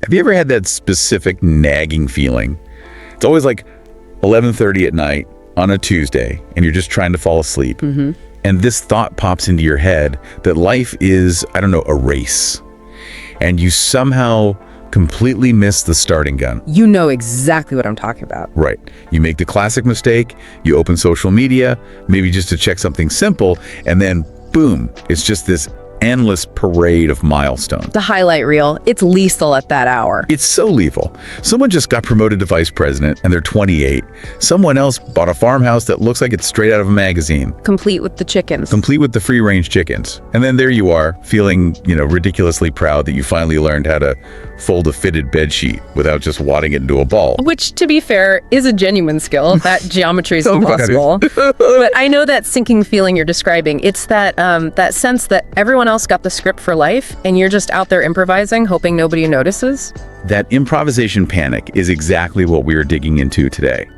Have you ever had that specific nagging feeling? It's always like 11:30 at night on a Tuesday, and you're just trying to fall asleep. And this thought pops into your head that life is, I don't know, a race. And you somehow completely miss the starting gun. You know exactly what I'm talking about. Right. You make the classic mistake, you open social media, maybe just to check something simple, and then boom, it's just this endless parade of milestones. The highlight reel, it's lethal at that hour. It's so lethal. Someone just got promoted to vice president and they're 28. Someone else bought a farmhouse that looks like it's straight out of a magazine. Complete with the chickens. Complete with the free-range chickens. And then there you are, feeling, ridiculously proud that you finally learned how to fold a fitted bed sheet without just wadding it into a ball. Which, to be fair, is a genuine skill. That geometry is impossible. But I know that sinking feeling you're describing. It's that sense that everyone else got the script for life and you're just out there improvising, hoping nobody notices. That improvisation panic is exactly what we are digging into today.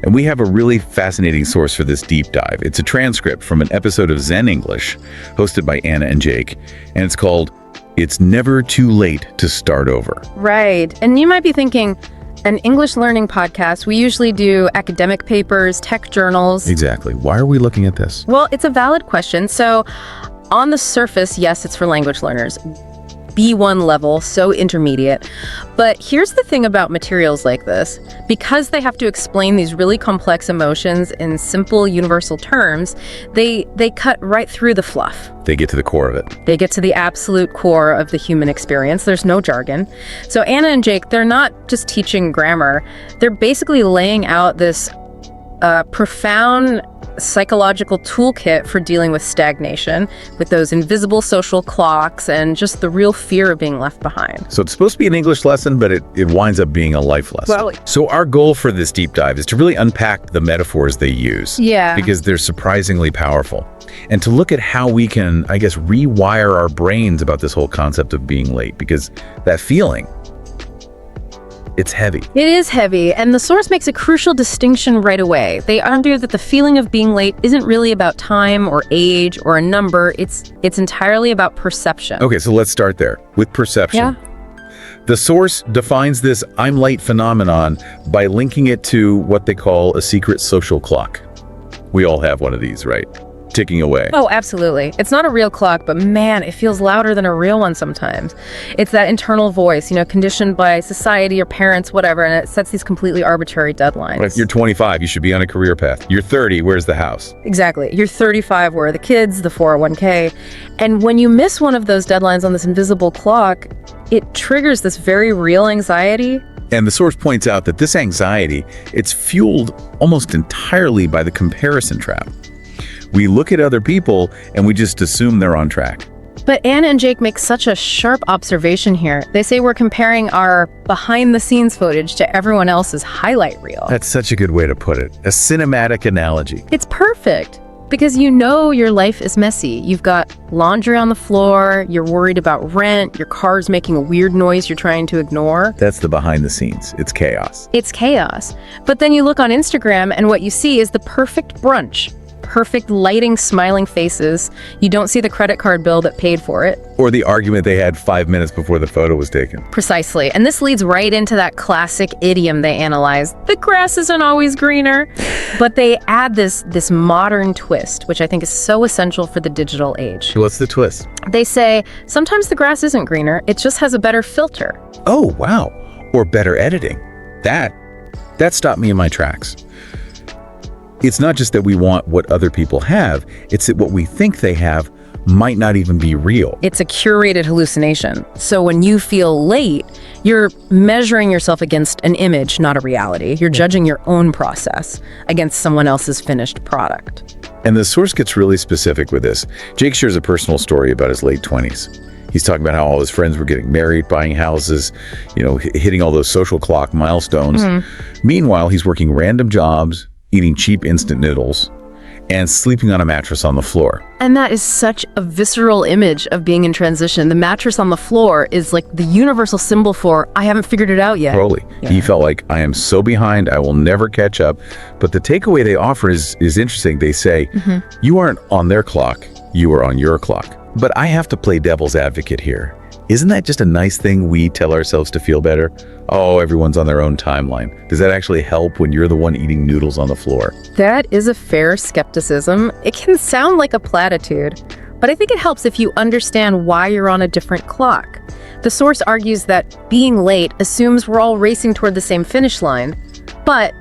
And we have a really fascinating source for this deep dive. It's a transcript from an episode of Zen English hosted by Anna and Jake, and it's called "It's Never Too Late to Start Over." Right. And you might be thinking, an English learning podcast, we usually do academic papers, tech journals. Exactly. Why are we looking at this? Well, it's a valid question. So on the surface, yes, it's for language learners. B1 level, so intermediate. But here's the thing about materials like this. Because they have to explain these really complex emotions in simple, universal terms, they cut right through the fluff. They get to the core of it. They get to the absolute core of the human experience. There's no jargon. So Anna and Jake, they're not just teaching grammar. They're basically laying out this profound psychological toolkit for dealing with stagnation, with those invisible social clocks, and just the real fear of being left behind. So it's supposed to be an English lesson, but it winds up being a life lesson. Well, so our goal for this deep dive is to really unpack the metaphors they use. Yeah. Because they're surprisingly powerful. And to look at how we can, I guess, rewire our brains about this whole concept of being late. Because that feeling, it's heavy. It is heavy, and the source makes a crucial distinction right away. They argue that the feeling of being late isn't really about time or age or a number. It's entirely about perception. Okay, so let's start there with perception. Yeah. The source defines this "I'm late" phenomenon by linking it to what they call a secret social clock. We all have one of these, right? Ticking away. Oh, absolutely. It's not a real clock, but man, it feels louder than a real one sometimes. It's that internal voice, conditioned by society or parents, whatever, and it sets these completely arbitrary deadlines. If you're 25, you should be on a career path. You're 30, where's the house? Exactly. You're 35, where are the kids, the 401k? And when you miss one of those deadlines on this invisible clock, it triggers this very real anxiety. And the source points out that this anxiety, it's fueled almost entirely by the comparison trap. We look at other people and we just assume they're on track. But Anna and Jake make such a sharp observation here. They say we're comparing our behind-the-scenes footage to everyone else's highlight reel. That's such a good way to put it. A cinematic analogy. It's perfect, because your life is messy. You've got laundry on the floor, you're worried about rent, your car's making a weird noise you're trying to ignore. That's the behind the scenes. It's chaos. It's chaos. But then you look on Instagram and what you see is the perfect brunch. Perfect lighting, smiling faces. You don't see the credit card bill that paid for it. Or the argument they had 5 minutes before the photo was taken. Precisely. And this leads right into that classic idiom they analyze. The grass isn't always greener. But they add this modern twist, which I think is so essential for the digital age. What's the twist? They say, sometimes the grass isn't greener, it just has a better filter. Oh, wow. Or better editing. That stopped me in my tracks. It's not just that we want what other people have, it's that what we think they have might not even be real. It's a curated hallucination. So when you feel late, you're measuring yourself against an image, not a reality. You're judging your own process against someone else's finished product. And the source gets really specific with this. Jake shares a personal story about his late 20s. He's talking about how all his friends were getting married, buying houses, hitting all those social clock milestones. Meanwhile, he's working random jobs, eating cheap instant noodles, and sleeping on a mattress on the floor. And that is such a visceral image of being in transition. The mattress on the floor is like the universal symbol for, I haven't figured it out yet. Totally. Yeah. He felt like, I am so behind, I will never catch up. But the takeaway they offer is interesting. They say, you aren't on their clock, you are on your clock. But I have to play devil's advocate here. Isn't that just a nice thing we tell ourselves to feel better? Oh, everyone's on their own timeline. Does that actually help when you're the one eating noodles on the floor? That is a fair skepticism. It can sound like a platitude, but I think it helps if you understand why you're on a different clock. The source argues that being late assumes we're all racing toward the same finish line, but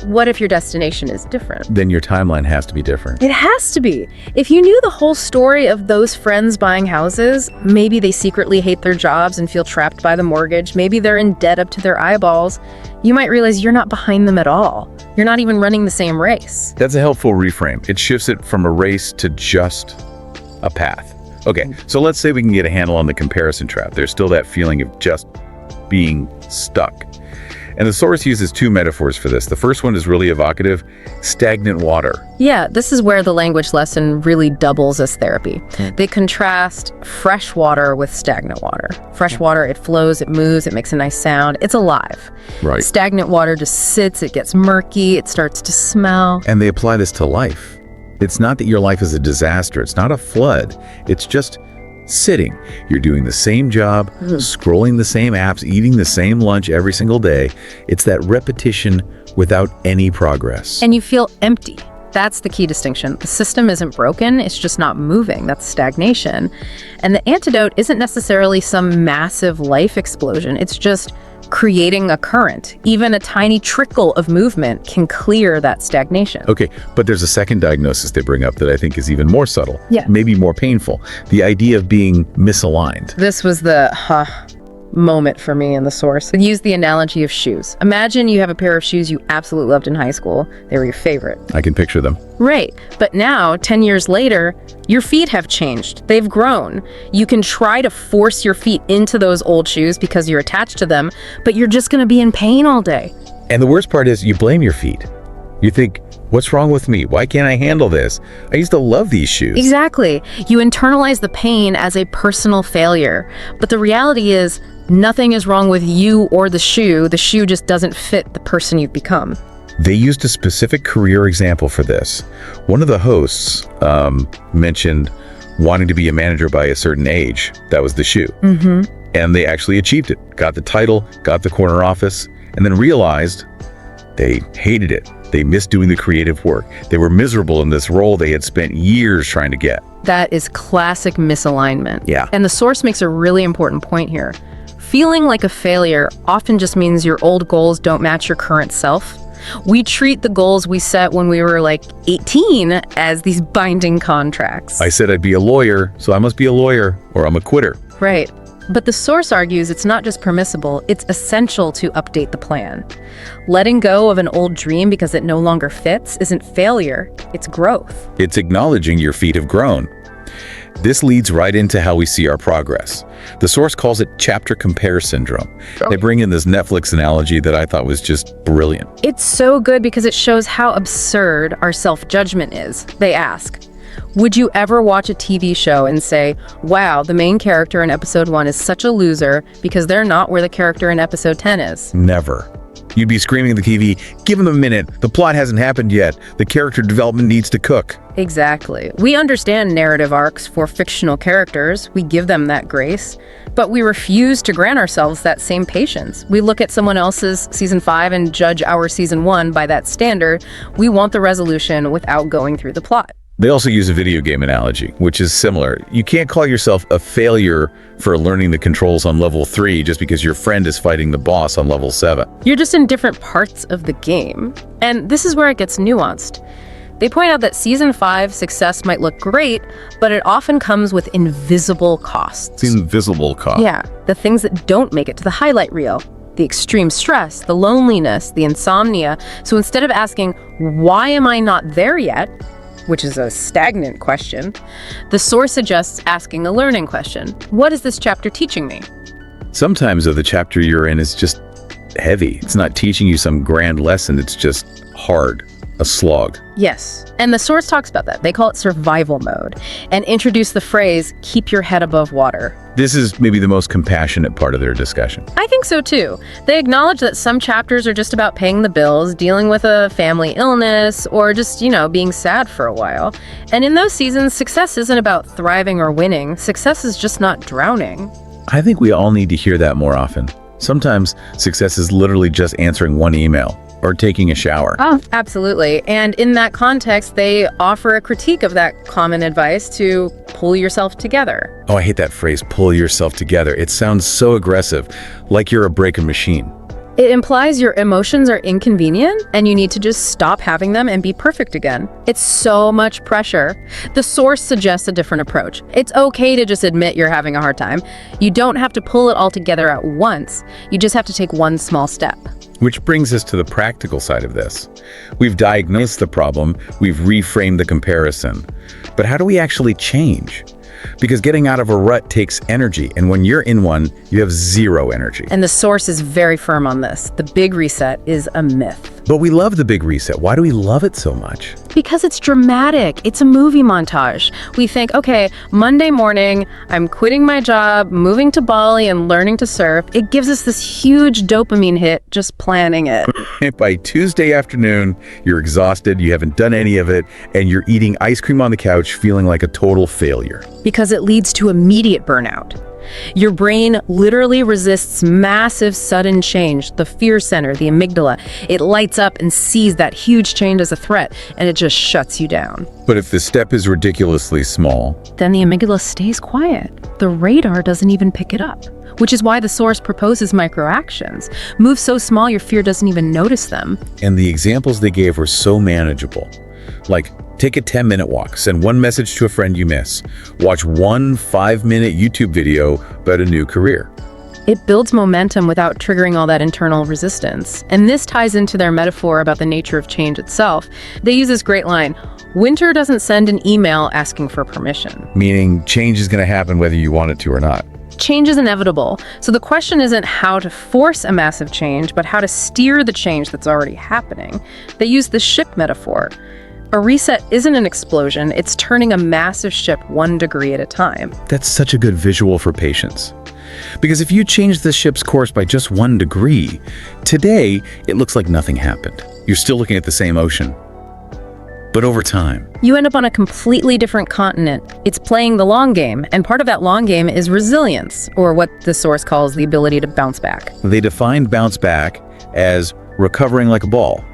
what if your destination is different? Then your timeline has to be different. It has to be. If you knew the whole story of those friends buying houses, maybe they secretly hate their jobs and feel trapped by the mortgage, maybe they're in debt up to their eyeballs, you might realize you're not behind them at all. You're not even running the same race. That's a helpful reframe. It shifts it from a race to just a path. Okay, so let's say we can get a handle on the comparison trap. There's still that feeling of just being stuck. And the source uses two metaphors for this. The first one is really evocative: stagnant water. Yeah, this is where the language lesson really doubles as therapy. They contrast fresh water with stagnant water. Fresh water, it flows, it moves, it makes a nice sound, it's alive. Right. Stagnant water just sits, it gets murky, it starts to smell. And they apply this to life. It's not that your life is a disaster, it's not a flood, it's just sitting. You're doing the same job, scrolling the same apps, eating the same lunch every single day. It's that repetition without any progress. And you feel empty. That's the key distinction. The system isn't broken, it's just not moving. That's stagnation. And the antidote isn't necessarily some massive life explosion. It's just creating a current. Even a tiny trickle of movement can clear that stagnation. Okay, but there's a second diagnosis they bring up that I think is even more subtle, Yeah. maybe more painful. The idea of being misaligned. This was the moment for me in the source. They use the analogy of shoes. Imagine you have a pair of shoes you absolutely loved in high school. They were your favorite. I can picture them. Right. But now, 10 years later, your feet have changed. They've grown. You can try to force your feet into those old shoes because you're attached to them, but you're just going to be in pain all day. And the worst part is you blame your feet. You think, what's wrong with me? Why can't I handle this? I used to love these shoes. Exactly. You internalize the pain as a personal failure. But the reality is, nothing is wrong with you or the shoe. The shoe just doesn't fit the person you've become. They used a specific career example for this. One of the hosts mentioned wanting to be a manager by a certain age. That was the shoe. And they actually achieved it. Got the title, got the corner office, and then realized they hated it. They missed doing the creative work. They were miserable in this role they had spent years trying to get. That is classic misalignment. Yeah. And the source makes a really important point here. Feeling like a failure often just means your old goals don't match your current self. We treat the goals we set when we were like 18 as these binding contracts. I said I'd be a lawyer, so I must be a lawyer, or I'm a quitter. Right. But the source argues it's not just permissible, it's essential to update the plan. Letting go of an old dream because it no longer fits isn't failure, it's growth. It's acknowledging your feet have grown. This leads right into how we see our progress. The source calls it chapter compare syndrome. They bring in this Netflix analogy that I thought was just brilliant. It's so good because it shows how absurd our self-judgment is. They ask, would you ever watch a TV show and say, wow, the main character in episode 1 is such a loser because they're not where the character in episode 10 is? Never. You'd be screaming at the TV, give them a minute, the plot hasn't happened yet, the character development needs to cook. Exactly. We understand narrative arcs for fictional characters. We give them that grace, but we refuse to grant ourselves that same patience. We look at someone else's season 5 and judge our season 1 by that standard. We want the resolution without going through the plot. They also use a video game analogy, which is similar. You can't call yourself a failure for learning the controls on level 3 just because your friend is fighting the boss on level 7. You're just in different parts of the game. And this is where it gets nuanced. They point out that season 5 success might look great, but it often comes with invisible costs. Invisible cost. Yeah, the things that don't make it to the highlight reel. The extreme stress, the loneliness, the insomnia. So instead of asking, why am I not there yet? Which is a stagnant question, the source suggests asking a learning question. What is this chapter teaching me? Sometimes the chapter you're in is just heavy. It's not teaching you some grand lesson. It's just hard, a slog. Yes, and the source talks about that. They call it survival mode and introduce the phrase, keep your head above water. This is maybe the most compassionate part of their discussion. I think so too. They acknowledge that some chapters are just about paying the bills, dealing with a family illness, or just, being sad for a while. And in those seasons, success isn't about thriving or winning. Success is just not drowning. I think we all need to hear that more often. Sometimes success is literally just answering one email or taking a shower. Oh, absolutely. And in that context, they offer a critique of that common advice to pull yourself together. Oh, I hate that phrase, pull yourself together. It sounds so aggressive, like you're a breaking machine. It implies your emotions are inconvenient and you need to just stop having them and be perfect again. It's so much pressure. The source suggests a different approach. It's okay to just admit you're having a hard time. You don't have to pull it all together at once. You just have to take one small step. Which brings us to the practical side of this. We've diagnosed the problem, we've reframed the comparison. But how do we actually change? Because getting out of a rut takes energy, and when you're in one, you have zero energy. And the source is very firm on this. The big reset is a myth. But we love the big reset. Why do we love it so much? Because it's dramatic. It's a movie montage. We think, okay, Monday morning, I'm quitting my job, moving to Bali and learning to surf. It gives us this huge dopamine hit just planning it. By Tuesday afternoon, you're exhausted, you haven't done any of it, and you're eating ice cream on the couch feeling like a total failure. Because it leads to immediate burnout. Your brain literally resists massive sudden change. The fear center, the amygdala, it lights up and sees that huge change as a threat, and it just shuts you down. But if the step is ridiculously small, then the amygdala stays quiet. The radar doesn't even pick it up, which is why the source proposes microactions. Moves so small your fear doesn't even notice them. And the examples they gave were so manageable. Like, take a 10-minute walk, send one message to a friend you miss, watch one 5-minute YouTube video about a new career. It builds momentum without triggering all that internal resistance. And this ties into their metaphor about the nature of change itself. They use this great line, winter doesn't send an email asking for permission. Meaning change is going to happen whether you want it to or not. Change is inevitable. So the question isn't how to force a massive change, but how to steer the change that's already happening. They use the ship metaphor. A reset isn't an explosion, it's turning a massive ship 1 degree at a time. That's such a good visual for patience. Because if you change the ship's course by just 1 degree, today it looks like nothing happened. You're still looking at the same ocean. But over time, you end up on a completely different continent. It's playing the long game, and part of that long game is resilience, or what the source calls the ability to bounce back. They defined bounce back as recovering like a ball.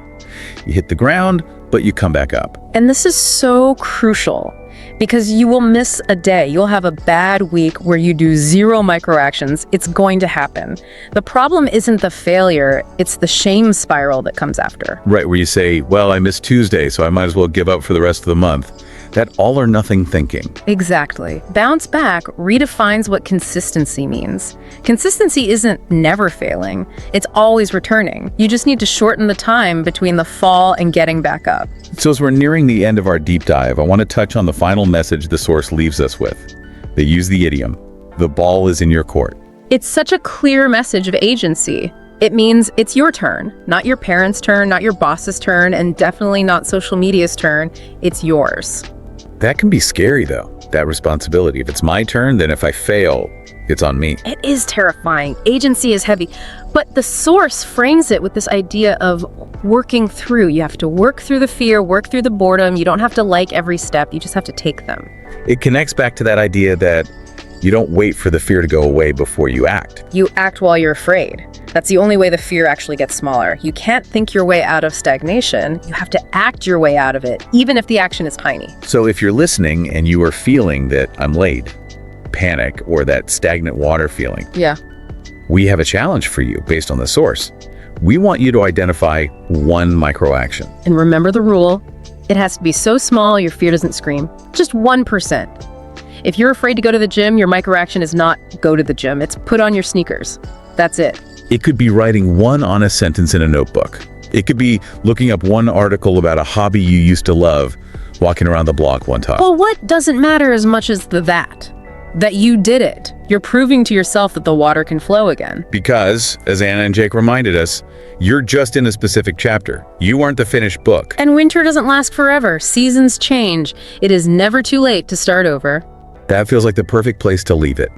You hit the ground, but you come back up. And this is so crucial because you will miss a day. You'll have a bad week where you do 0 microactions. It's going to happen. The problem isn't the failure, it's the shame spiral that comes after. Right, where you say, well, I missed Tuesday, so I might as well give up for the rest of the month. That all or nothing thinking. Exactly. Bounce back redefines what consistency means. Consistency isn't never failing. It's always returning. You just need to shorten the time between the fall and getting back up. So as we're nearing the end of our deep dive, I want to touch on the final message the source leaves us with. They use the idiom, the ball is in your court. It's such a clear message of agency. It means it's your turn, not your parents' turn, not your boss's turn, and definitely not social media's turn. It's yours. That can be scary, though, that responsibility. If it's my turn, then if I fail, it's on me. It is terrifying. Agency is heavy. But the source frames it with this idea of working through. You have to work through the fear, work through the boredom. You don't have to like every step. You just have to take them. It connects back to that idea that you don't wait for the fear to go away before you act. You act while you're afraid. That's the only way the fear actually gets smaller. You can't think your way out of stagnation. You have to act your way out of it, even if the action is tiny. So if you're listening and you are feeling that I'm late, panic, or that stagnant water feeling, yeah, we have a challenge for you based on the source. We want you to identify one micro action. And remember the rule. It has to be so small your fear doesn't scream. Just 1%. If you're afraid to go to the gym, your microaction is not go to the gym. It's put on your sneakers. That's it. It could be writing one honest sentence in a notebook. It could be looking up one article about a hobby you used to love, walking around the block one time. Well, what doesn't matter as much as that you did it. You're proving to yourself that the water can flow again. Because, as Anna and Jake reminded us, you're just in a specific chapter. You aren't the finished book. And winter doesn't last forever. Seasons change. It is never too late to start over. That feels like the perfect place to leave it.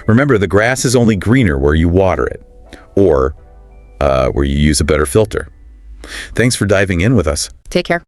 Remember, the grass is only greener where you water it, or where you use a better filter. Thanks for diving in with us. Take care.